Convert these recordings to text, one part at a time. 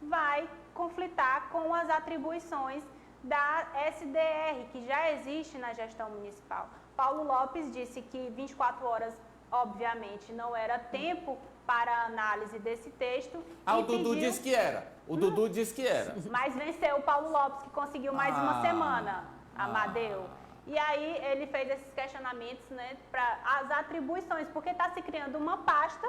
vai conflitar com as atribuições da SDR, que já existe na gestão municipal. Paulo Lopes disse que 24 horas, obviamente, não era tempo para análise desse texto. O Dudu disse que era. O Dudu disse que era. Mas venceu o Paulo Lopes, que conseguiu mais uma semana, Amadeu. E aí ele fez esses questionamentos, né, para as atribuições, porque está se criando uma pasta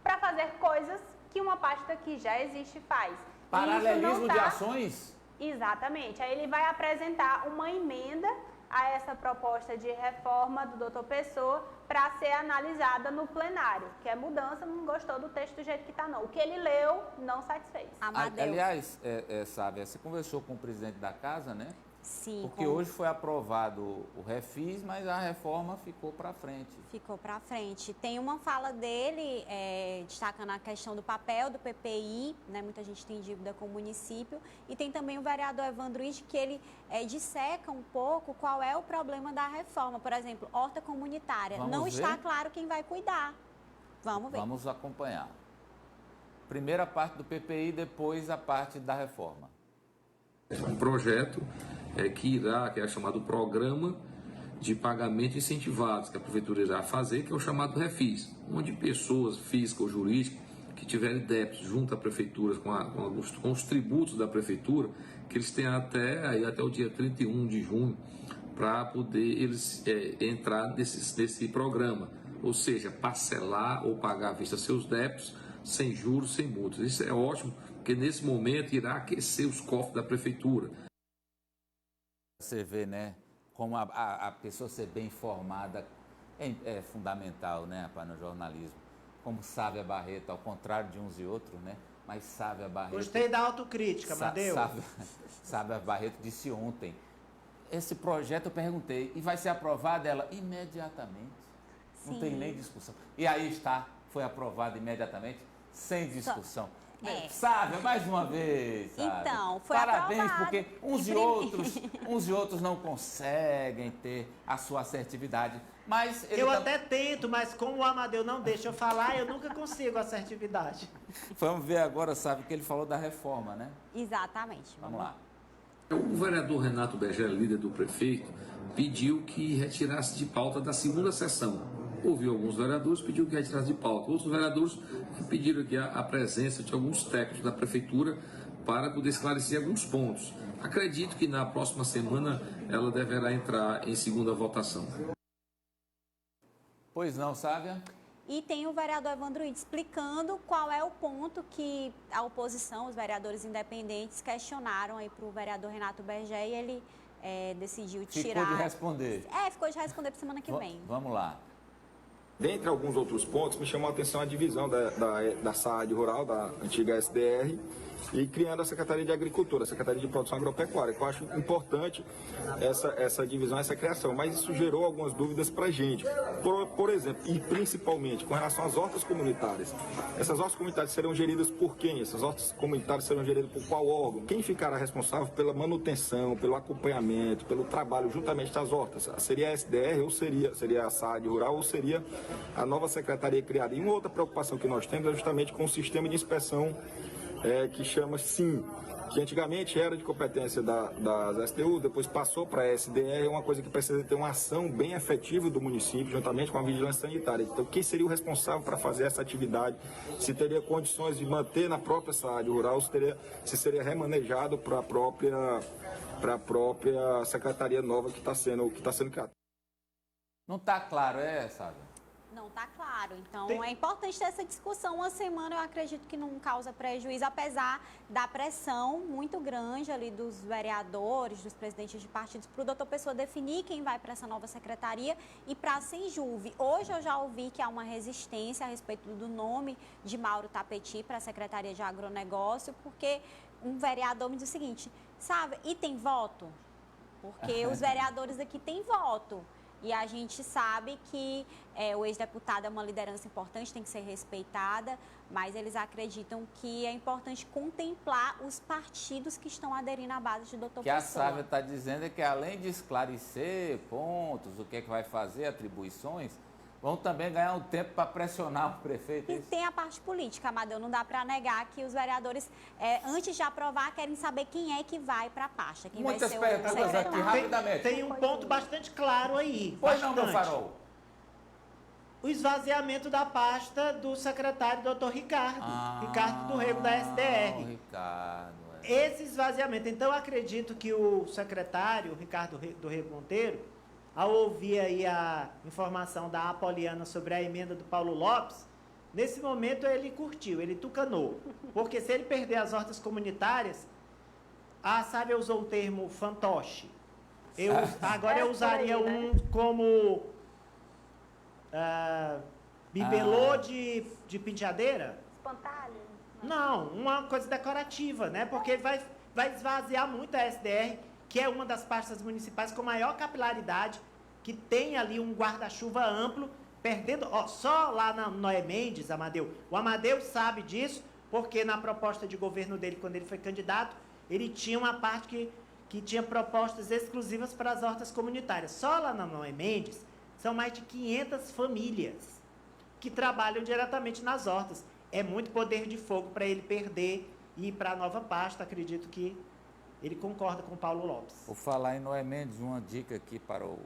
para fazer coisas que uma pasta que já existe faz. Paralelismo de ações? Exatamente. Aí ele vai apresentar uma emenda a essa proposta de reforma do doutor Pessoa para ser analisada no plenário, que é mudança, não gostou do texto do jeito que está não. O que ele leu não satisfez. Aliás, Sávia, você conversou com o presidente da casa, né? Sim. Porque hoje foi aprovado o refis, mas a reforma ficou para frente. Ficou para frente. Tem uma fala dele destacando a questão do papel do PPI, né? Muita gente tem dívida com o município. E tem também o vereador Evandro Ide, que ele disseca um pouco qual é o problema da reforma. Por exemplo, horta comunitária. Não está claro quem vai cuidar. Vamos ver. Vamos acompanhar. Primeira parte do PPI, depois a parte da reforma. Um projeto que é chamado Programa de Pagamento Incentivados, que a Prefeitura irá fazer, que é o chamado Refis, onde pessoas físicas ou jurídicas que tiverem débitos junto à Prefeitura com os tributos da Prefeitura, que eles têm até o dia 31 de junho para poder eles entrar nesse programa, ou seja, parcelar ou pagar à vista seus débitos sem juros, sem multas. Isso é ótimo, porque nesse momento irá aquecer os cofres da Prefeitura. Você vê, né, como a pessoa ser bem informada é fundamental, né, rapaz, no jornalismo. Como Sávia Barreto, ao contrário de uns e outros, né, mas Sávia Barreto... Gostei da autocrítica, Amadeu. Sávia Barreto disse ontem, esse projeto eu perguntei, e vai ser aprovado? Ela, imediatamente. Sim. Não tem nem discussão. E aí está, foi aprovado imediatamente, sem discussão. Sávia, mais uma vez, Sávia. Então, foi Parabéns, aprovado. porque uns e outros não conseguem ter a sua assertividade. Mas eu até tento, mas como o Amadeu não deixa eu falar, eu nunca consigo assertividade. Vamos ver agora, Sávia, que ele falou da reforma, né? Exatamente. Vamos lá. O vereador Renato Berger, líder do prefeito, pediu que retirasse de pauta da segunda sessão. Ouviu alguns vereadores, pediu que retirasse de pauta. Outros vereadores pediram aqui a presença de alguns técnicos da prefeitura para poder esclarecer alguns pontos. Acredito que na próxima semana ela deverá entrar em segunda votação. Pois não, Sávia? E tem o vereador Evandro Ide explicando qual é o ponto que a oposição, os vereadores independentes, questionaram aí para o vereador Renato Berger e ele decidiu tirar... Ficou de responder. Ficou de responder para semana que vem. Vamos lá. Dentre alguns outros pontos, me chamou a atenção a divisão da SAAD Rural, da antiga SDR, e criando a Secretaria de Agricultura, a Secretaria de Produção Agropecuária, que eu acho importante essa divisão, essa criação, mas isso gerou algumas dúvidas para a gente. Por exemplo, e principalmente com relação às hortas comunitárias. Essas hortas comunitárias serão geridas por quem? Essas hortas comunitárias serão geridas por qual órgão? Quem ficará responsável pela manutenção, pelo acompanhamento, pelo trabalho juntamente das hortas? Seria a SDR ou seria a SAAD Rural ou seria a nova secretaria criada? E uma outra preocupação que nós temos é justamente com o sistema de inspeção que chama SIM, que antigamente era de competência das STU, depois passou para a SDR, é uma coisa que precisa ter uma ação bem efetiva do município, juntamente com a vigilância sanitária. Então, quem seria o responsável para fazer essa atividade? Se teria condições de manter na própria SAAD Rural, se seria remanejado para a própria secretaria nova que está sendo criada. Não está claro, Sávia? Não está claro. Então, é importante ter essa discussão. Uma semana, eu acredito que não causa prejuízo, apesar da pressão muito grande ali dos vereadores, dos presidentes de partidos, para o doutor Pessoa definir quem vai para essa nova secretaria e para a Senjuve. Hoje eu já ouvi que há uma resistência a respeito do nome de Mauro Tapeti para a Secretaria de Agronegócio, porque um vereador me diz o seguinte, sabe, e tem voto? Porque os vereadores aqui têm voto. E a gente sabe que o ex-deputado é uma liderança importante, tem que ser respeitada, mas eles acreditam que é importante contemplar os partidos que estão aderindo à base de doutor Pessoa. Que a Sávia está dizendo é que além de esclarecer pontos, o que é que vai fazer, atribuições, vão também ganhar um tempo para pressionar o prefeito. E tem a parte política, Amadeu, não dá para negar que os vereadores, antes de aprovar, querem saber quem é que vai para a pasta, quem Muitas vai ser o perguntas secretário. aqui, rapidamente. Tem um ponto bastante claro aí. Pois não, meu bastante. farol. O esvaziamento da pasta do secretário doutor Ricardo. Ricardo do Rego, da SDR. Ricardo. Esse esvaziamento. Então, eu acredito que o secretário, Ricardo do Rego Monteiro, ao ouvir aí a informação da Apoliana sobre a emenda do Paulo Lopes, nesse momento ele curtiu, ele tucanou. Porque se ele perder as hortas comunitárias, a Sávia usou o termo fantoche. Agora eu usaria um como bibelô de penteadeira. Espantalho? Não, uma coisa decorativa, né? Porque vai esvaziar muito a SDR, que é uma das pastas municipais com maior capilaridade, que tem ali um guarda-chuva amplo, perdendo... Ó, só lá na Noé Mendes, Amadeu, o Amadeu sabe disso, porque na proposta de governo dele, quando ele foi candidato, ele tinha uma parte que tinha propostas exclusivas para as hortas comunitárias. Só lá na Noé Mendes, são mais de 500 famílias que trabalham diretamente nas hortas. É muito poder de fogo para ele perder e ir para a nova pasta. Acredito que ele concorda com o Paulo Lopes. Vou falar em Noé Mendes, uma dica aqui para o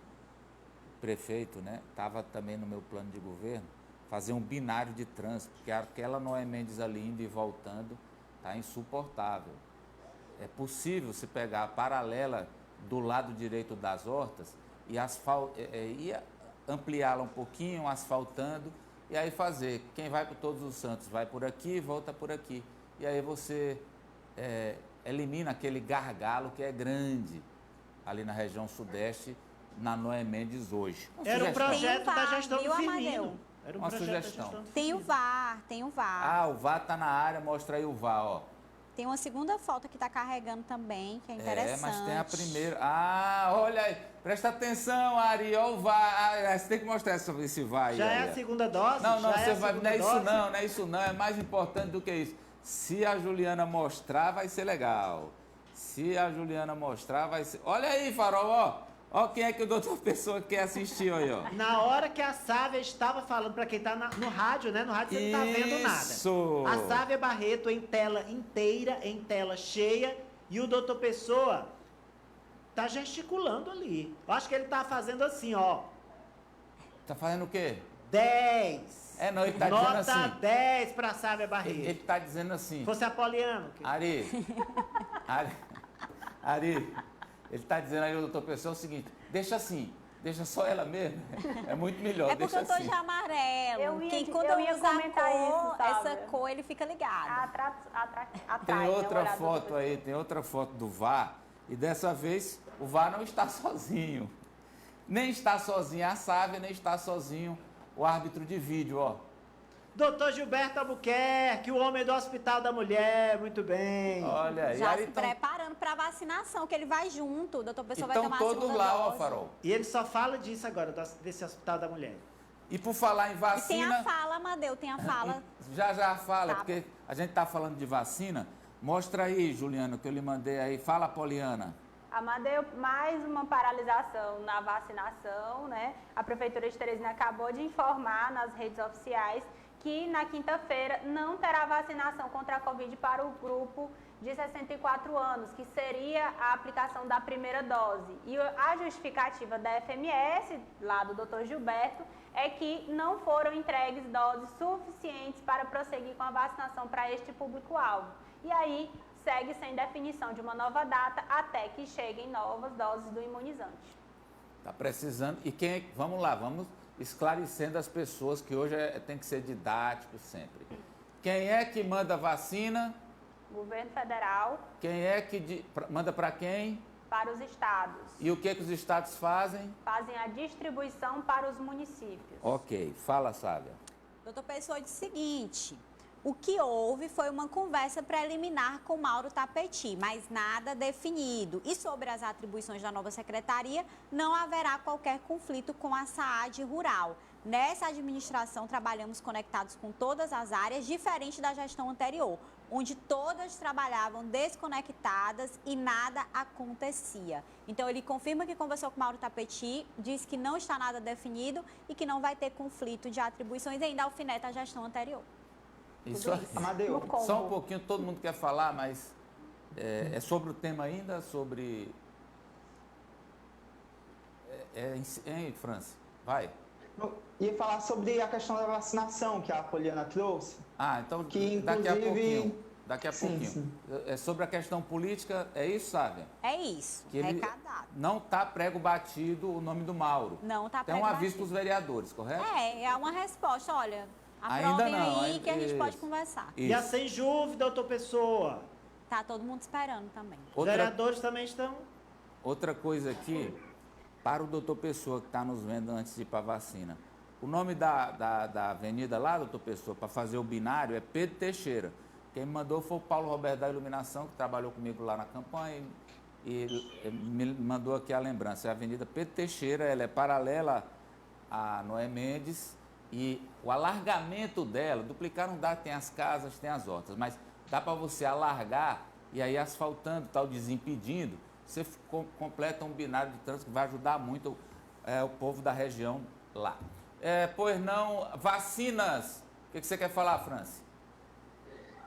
prefeito, né? Estava também no meu plano de governo, fazer um binário de trânsito, porque aquela Noé Mendes ali indo e voltando está insuportável. É possível se pegar a paralela do lado direito das hortas e ampliá-la um pouquinho, asfaltando, e aí fazer. Quem vai para Todos os Santos vai por aqui, volta por aqui. E aí você elimina aquele gargalo que é grande ali na região sudeste, na Noé Mendes hoje. Era um projeto da gestão do Amadeu? Firmino. Era um Uma projeto da sugestão. gestão do Tem o Firmino. VAR, tem o VAR. Ah, o VAR está na área, mostra aí o VAR, ó. Tem uma segunda foto que está carregando também, que é interessante. Mas tem a primeira. Ah, olha aí. Presta atenção, Ari. Olha o VAR. Você tem que mostrar esse VAR aí. Já é Ari. a segunda dose? Não, Já você é a vai. segunda Não é isso dose? não, não é isso não. É mais importante do que isso. Se a Juliana mostrar, vai ser legal. Se a Juliana mostrar, vai ser. Olha aí, Farol, ó. Ó quem é que o doutor Pessoa quer assistir aí, ó. Na hora que a Sávia estava falando, para quem está no rádio, né? No rádio você não está vendo nada. Isso. A Sávia Barreto em tela inteira, em tela cheia, e o doutor Pessoa tá gesticulando ali. Eu acho que ele tá fazendo assim, ó. Tá fazendo o quê? 10. É, não, ele tá dizendo Nota assim. 10 para a Sávia Ele Barreto. tá dizendo assim. Fosse Apoliano. Ari, ele está dizendo aí, o doutor Pessoa, o seguinte, deixa assim, deixa só ela mesmo, é muito melhor, É porque deixa eu tô assim. de amarelo. Quem quando eu ia usa a comentar cor, isso, sabe? essa cor, ele fica ligado. Atrai, Tem né, outra o olhar do foto doutor. aí, tem outra foto do VAR, e dessa vez o VAR não está sozinho. Nem está sozinho a Sávia, nem está sozinho o árbitro de vídeo, ó. Doutor Gilberto Albuquerque, o homem do Hospital da Mulher, muito bem. Olha aí. Já Aí se preparando para vacinação, que ele vai junto. O doutor Pessoa vai estão tomar a todos segunda lá, ó, dose. Farol. E ele só fala disso agora, desse Hospital da Mulher. E por falar em E tem vacina... a fala, Amadeu, tem a fala. Já fala, Tá. porque a gente está falando de vacina. Mostra aí, Juliano, que eu lhe mandei aí. Fala, Poliana. Amadeu, mais uma paralisação na vacinação, né? A Prefeitura de Teresina acabou de informar nas redes oficiais que na quinta-feira não terá vacinação contra a Covid para o grupo de 64 anos, que seria a aplicação da primeira dose. E a justificativa da FMS, lá do Dr. Gilberto, é que não foram entregues doses suficientes para prosseguir com a vacinação para este público-alvo. E aí segue sem definição de uma nova data até que cheguem novas doses do imunizante. Está precisando. E quem. Vamos lá, vamos esclarecendo as pessoas que hoje tem que ser didático sempre. Quem é que manda vacina? Governo federal Quem é que manda para quem? para os estados. E o que os estados fazem? Fazem a distribuição para os municípios. Ok, fala, Sávia. Doutor Pessoa disse o seguinte: o que houve foi uma conversa preliminar com Mauro Tapeti, mas nada definido. E sobre as atribuições da nova secretaria, não haverá qualquer conflito com a SAAD Rural. Nessa administração, trabalhamos conectados com todas as áreas, diferente da gestão anterior, onde todas trabalhavam desconectadas e nada acontecia. Então, ele confirma que conversou com Mauro Tapeti, disse que não está nada definido e que não vai ter conflito de atribuições e ainda alfineta a gestão anterior. Isso aí. Amadeu, Só um pouquinho, todo mundo quer falar, mas é sobre o tema ainda, sobre... Hein, Franci? Vai. eu ia falar sobre a questão da vacinação que a Poliana trouxe. Então Que, daqui a inclusive- pouquinho. Daqui a Sim, pouquinho. sim. É sobre a questão política, é isso, Sávia? É isso, Que ele recadado. não está prego batido o nome do Mauro. Não está Tem um aviso para os vereadores, correto? É uma resposta, olha, Ainda aprovem não, aí que a gente isso. pode conversar. E a Isso. Sem Juve, doutor Pessoa. Tá todo mundo esperando também. Os Outra, vereadores também estão... outra coisa aqui, para o doutor Pessoa que está nos vendo antes de ir para a vacina. O nome da avenida lá, doutor Pessoa, para fazer o binário é Pedro Teixeira. Quem me mandou foi o Paulo Roberto da Iluminação, que trabalhou comigo lá na campanha e ele me mandou aqui a lembrança. É a Avenida Pedro Teixeira, ela é paralela a Noé Mendes e o alargamento dela, duplicar não dá, tem as casas, tem as hortas, mas dá para você alargar e aí asfaltando, tal, desimpedindo, você completa um binário de trânsito que vai ajudar muito o povo da região lá. Pois não, vacinas. O que você quer falar, Franci?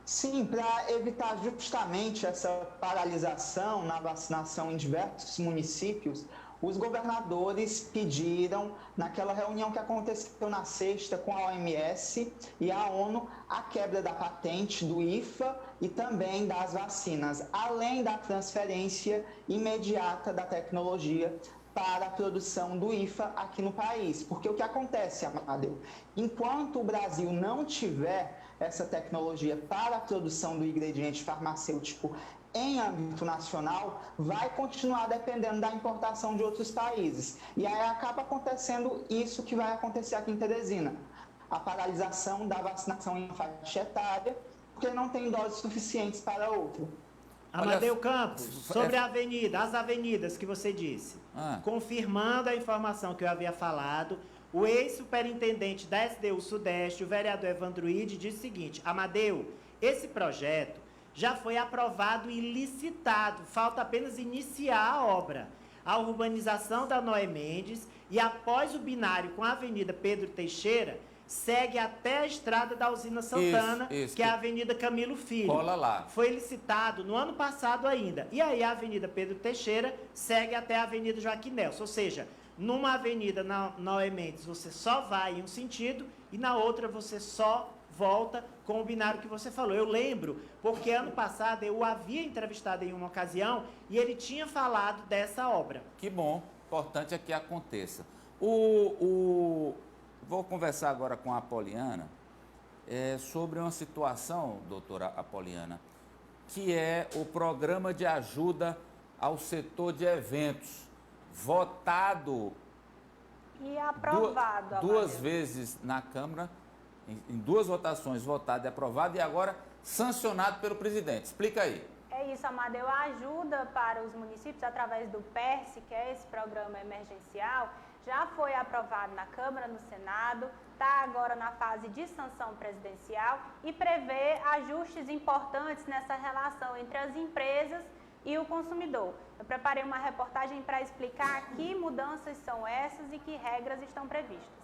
Sim, para evitar justamente essa paralisação na vacinação em diversos municípios, os governadores pediram, naquela reunião que aconteceu na sexta com a OMS e a ONU, a quebra da patente do IFA e também das vacinas, além da transferência imediata da tecnologia para a produção do IFA aqui no país. Porque o que acontece, Amadeu? Enquanto o Brasil não tiver essa tecnologia para a produção do ingrediente farmacêutico em âmbito nacional, vai continuar dependendo da importação de outros países. E aí acaba acontecendo isso que vai acontecer aqui em Teresina. A paralisação da vacinação em faixa etária, porque não tem doses suficientes para outra. Amadeu Campos, sobre a avenida, as avenidas que você disse. Confirmando a informação que eu havia falado, o ex-superintendente da SDU Sudeste, o vereador Evandro Ide, disse o seguinte: Amadeu, esse projeto já foi aprovado e licitado, falta apenas iniciar a obra. A urbanização da Noé Mendes e após o binário com a Avenida Pedro Teixeira, segue até a estrada da Usina Santana, isso, que é a Avenida Camilo Filho. Cola lá. Foi licitado no ano passado ainda. E aí a Avenida Pedro Teixeira segue até a Avenida Joaquim Nelson. Ou seja, numa avenida na Noé Mendes você só vai em um sentido e na outra você só volta com o binário que você falou. Eu lembro, porque ano passado eu o havia entrevistado em uma ocasião e ele tinha falado dessa obra. Que bom, importante é que aconteça. Vou conversar agora com a Apoliana sobre uma situação, doutora Apoliana, que é o programa de ajuda ao setor de eventos, votado E aprovado. duas Amadeu. vezes na Câmara, em duas votações votado e aprovado, e agora sancionado pelo presidente. Explica aí. É isso, Amadeu. A ajuda para os municípios através do PERSE, que é esse programa emergencial, já foi aprovado na Câmara, no Senado, está agora na fase de sanção presidencial e prevê ajustes importantes nessa relação entre as empresas e o consumidor. Eu preparei uma reportagem para explicar que mudanças são essas e que regras estão previstas.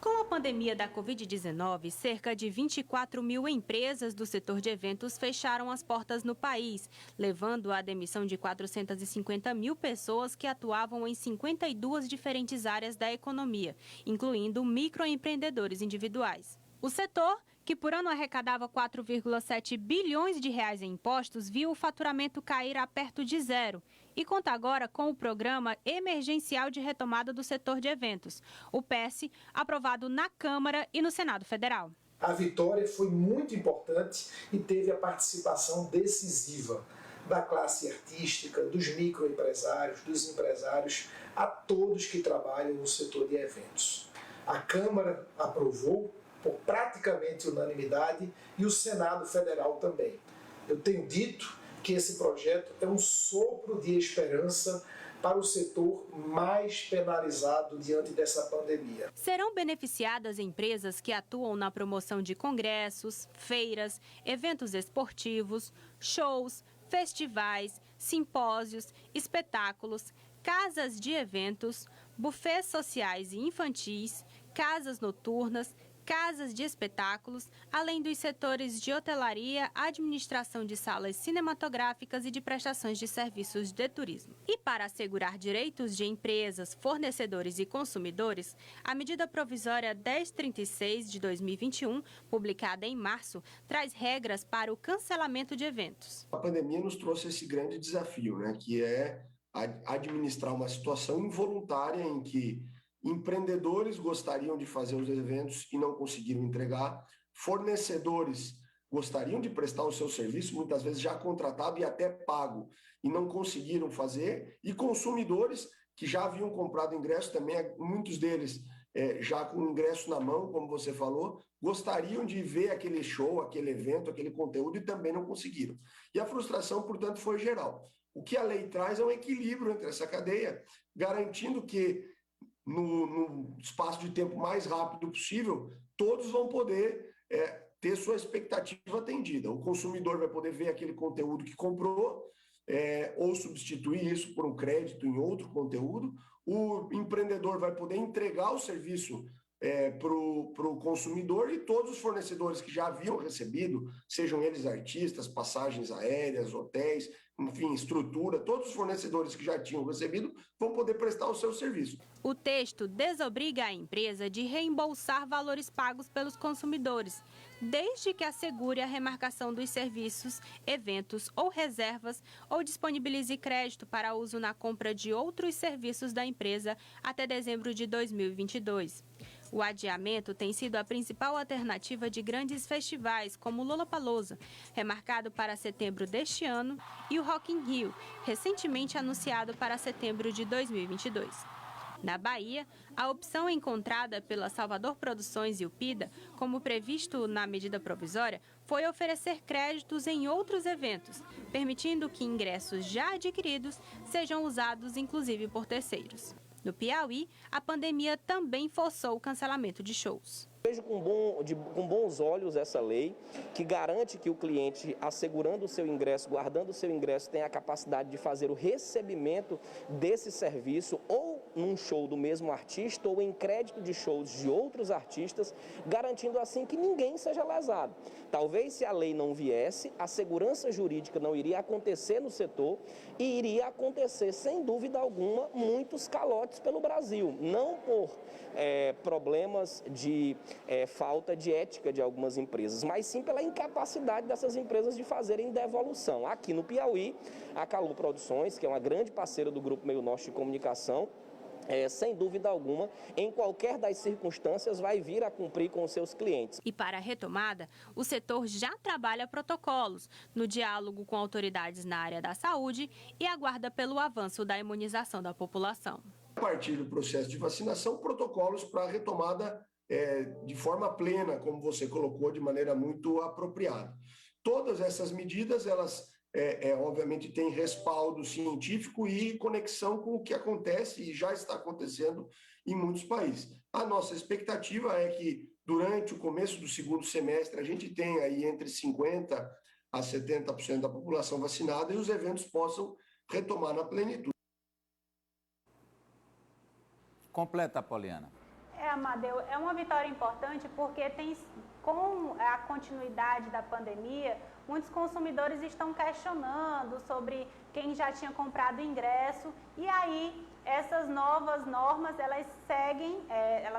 Com a pandemia da Covid-19, cerca de 24 mil empresas do setor de eventos fecharam as portas no país, levando à demissão de 450 mil pessoas que atuavam em 52 diferentes áreas da economia, incluindo microempreendedores individuais. O setor, que por ano arrecadava 4,7 bilhões de reais em impostos, viu o faturamento cair a perto de zero e conta agora com o Programa Emergencial de Retomada do Setor de Eventos, o PES, aprovado na Câmara e no Senado Federal. A vitória foi muito importante e teve a participação decisiva da classe artística, dos microempresários, dos empresários, a todos que trabalham no setor de eventos. A Câmara aprovou por praticamente unanimidade e o Senado Federal também. Eu tenho dito que esse projeto é um sopro de esperança para o setor mais penalizado diante dessa pandemia. Serão beneficiadas empresas que atuam na promoção de congressos, feiras, eventos esportivos, shows, festivais, simpósios, espetáculos, casas de eventos, bufês sociais e infantis, casas noturnas, casas de espetáculos, além dos setores de hotelaria, administração de salas cinematográficas e de prestações de serviços de turismo. E para assegurar direitos de empresas, fornecedores e consumidores, a medida provisória 1036 de 2021, publicada em março, traz regras para o cancelamento de eventos. A pandemia nos trouxe esse grande desafio, né, que é administrar uma situação involuntária em que empreendedores gostariam de fazer os eventos e não conseguiram entregar, fornecedores gostariam de prestar o seu serviço, muitas vezes já contratado e até pago, e não conseguiram fazer, e consumidores que já haviam comprado ingresso também, muitos deles já com o ingresso na mão, como você falou, gostariam de ver aquele show, aquele evento, aquele conteúdo e também não conseguiram. E a frustração, portanto, foi geral. O que a lei traz é um equilíbrio entre essa cadeia, garantindo que no espaço de tempo mais rápido possível, todos vão poder ter sua expectativa atendida. O consumidor vai poder ver aquele conteúdo que comprou, ou substituir isso por um crédito em outro conteúdo. O empreendedor vai poder entregar o serviço para o consumidor, e todos os fornecedores que já haviam recebido, sejam eles artistas, passagens aéreas, hotéis, enfim, estrutura, todos os fornecedores que já tinham recebido vão poder prestar o seu serviço. O texto desobriga a empresa de reembolsar valores pagos pelos consumidores, desde que assegure a remarcação dos serviços, eventos ou reservas, ou disponibilize crédito para uso na compra de outros serviços da empresa até dezembro de 2022. O adiamento tem sido a principal alternativa de grandes festivais, como o Lollapalooza, remarcado para setembro deste ano, e o Rock in Rio, recentemente anunciado para setembro de 2022. Na Bahia, a opção encontrada pela Salvador Produções e o PIDA, como previsto na medida provisória, foi oferecer créditos em outros eventos, permitindo que ingressos já adquiridos sejam usados inclusive por terceiros. No Piauí, a pandemia também forçou o cancelamento de shows. Vejo com bons olhos essa lei, que garante que o cliente, assegurando o seu ingresso, guardando o seu ingresso, tem a capacidade de fazer o recebimento desse serviço, ou num show do mesmo artista, ou em crédito de shows de outros artistas, garantindo assim que ninguém seja lesado. Talvez, se a lei não viesse, a segurança jurídica não iria acontecer no setor e iria acontecer, sem dúvida alguma, muitos calotes pelo Brasil. Não por problemas de falta de ética de algumas empresas, mas sim pela incapacidade dessas empresas de fazerem devolução. Aqui no Piauí, a Calu Produções, que é uma grande parceira do Grupo Meio Norte de Comunicação, sem dúvida alguma, em qualquer das circunstâncias, vai vir a cumprir com os seus clientes. E para a retomada, o setor já trabalha protocolos no diálogo com autoridades na área da saúde e aguarda pelo avanço da imunização da população. A partir do processo de vacinação, protocolos para a retomada de forma plena, como você colocou, de maneira muito apropriada. Todas essas medidas, elas obviamente têm respaldo científico e conexão com o que acontece e já está acontecendo em muitos países. A nossa expectativa é que, durante o começo do segundo semestre, a gente tenha aí entre 50% a 70% da população vacinada e os eventos possam retomar na plenitude. Completa, Poliana. Amadeu, é uma vitória importante porque com a continuidade da pandemia, muitos consumidores estão questionando sobre quem já tinha comprado ingresso, e aí essas novas normas, elas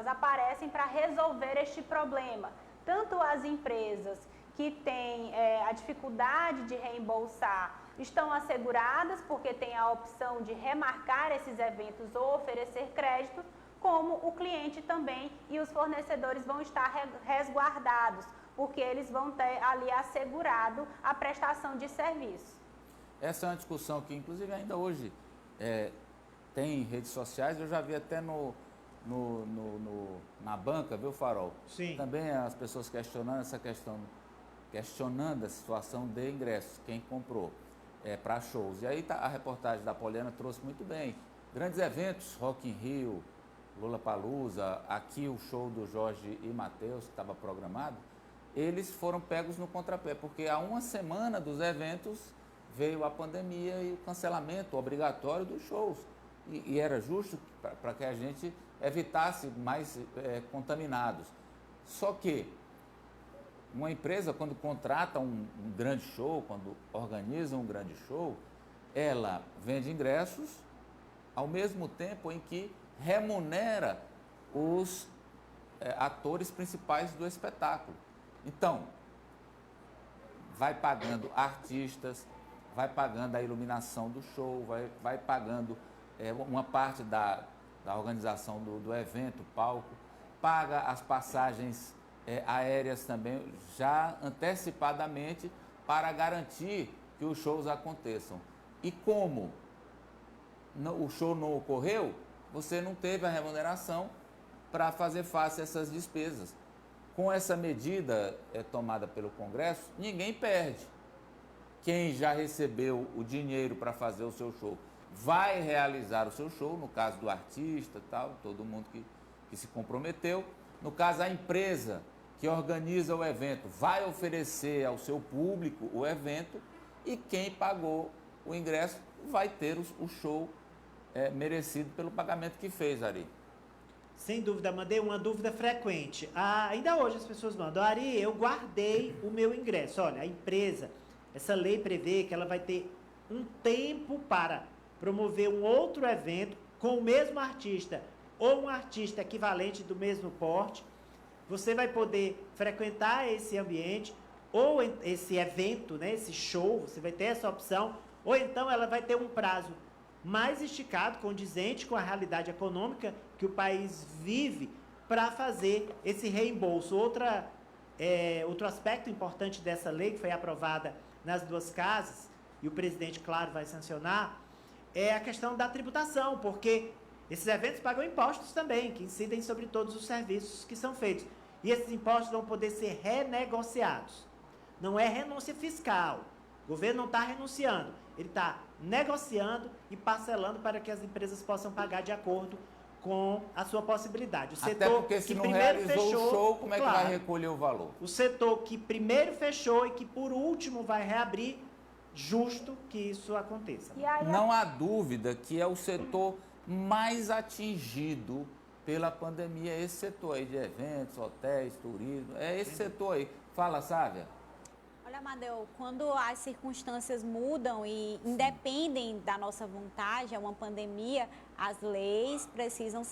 aparecem para resolver este problema. Tanto as empresas que têm a dificuldade de reembolsar estão asseguradas porque têm a opção de remarcar esses eventos ou oferecer créditos, como o cliente também e os fornecedores vão estar resguardados, porque eles vão ter ali assegurado a prestação de serviço. Essa é uma discussão que, inclusive, ainda hoje tem em redes sociais. Eu já vi até na banca, viu, Farol? Sim. Também as pessoas questionando a situação de ingressos, quem comprou para shows. E aí a reportagem da Poliana trouxe muito bem. Grandes eventos, Rock in Rio, Lollapalooza, aqui o show do Jorge e Mateus, que estava programado, eles foram pegos no contrapé, porque há uma semana dos eventos veio a pandemia e o cancelamento obrigatório dos shows. E era justo para que a gente evitasse mais contaminados. Só que uma empresa, quando contrata um grande show, quando organiza um grande show, ela vende ingressos ao mesmo tempo em que remunera os atores principais do espetáculo. Então, vai pagando artistas, vai pagando a iluminação do show, vai pagando uma parte da organização do evento, palco, paga as passagens aéreas também, já antecipadamente, para garantir que os shows aconteçam. E como o show não ocorreu, você não teve a remuneração para fazer face a essas despesas. Com essa medida tomada pelo Congresso, ninguém perde. Quem já recebeu o dinheiro para fazer o seu show vai realizar o seu show, no caso do artista, tal, todo mundo que se comprometeu. No caso, a empresa que organiza o evento vai oferecer ao seu público o evento e quem pagou o ingresso vai ter o show merecido pelo pagamento que fez, Ari. Sem dúvida, mandei uma dúvida frequente. Ainda hoje as pessoas mandam, Ari, eu guardei o meu ingresso. Olha, a empresa, essa lei prevê que ela vai ter um tempo para promover um outro evento com o mesmo artista ou um artista equivalente do mesmo porte. Você vai poder frequentar esse ambiente ou esse evento, né, esse show, você vai ter essa opção, ou então ela vai ter um prazo mais esticado, condizente com a realidade econômica que o país vive, para fazer esse reembolso. Outro aspecto importante dessa lei, que foi aprovada nas duas casas, e o presidente, claro, vai sancionar, é a questão da tributação, porque esses eventos pagam impostos também, que incidem sobre todos os serviços que são feitos. E esses impostos vão poder ser renegociados. Não é renúncia fiscal. O governo não está renunciando. Ele está negociando e parcelando para que as empresas possam pagar de acordo com a sua possibilidade. O Até setor porque se que não primeiro realizou fechou, o show, como é que claro, vai recolher o valor? O setor que primeiro fechou e que por último vai reabrir, justo que isso aconteça. Não há dúvida que é o setor mais atingido pela pandemia, esse setor aí de eventos, hotéis, turismo, é esse setor aí. Fala, Sávia. Olha, Amadeu, quando as circunstâncias mudam e independem da nossa vontade, é uma pandemia, as leis precisam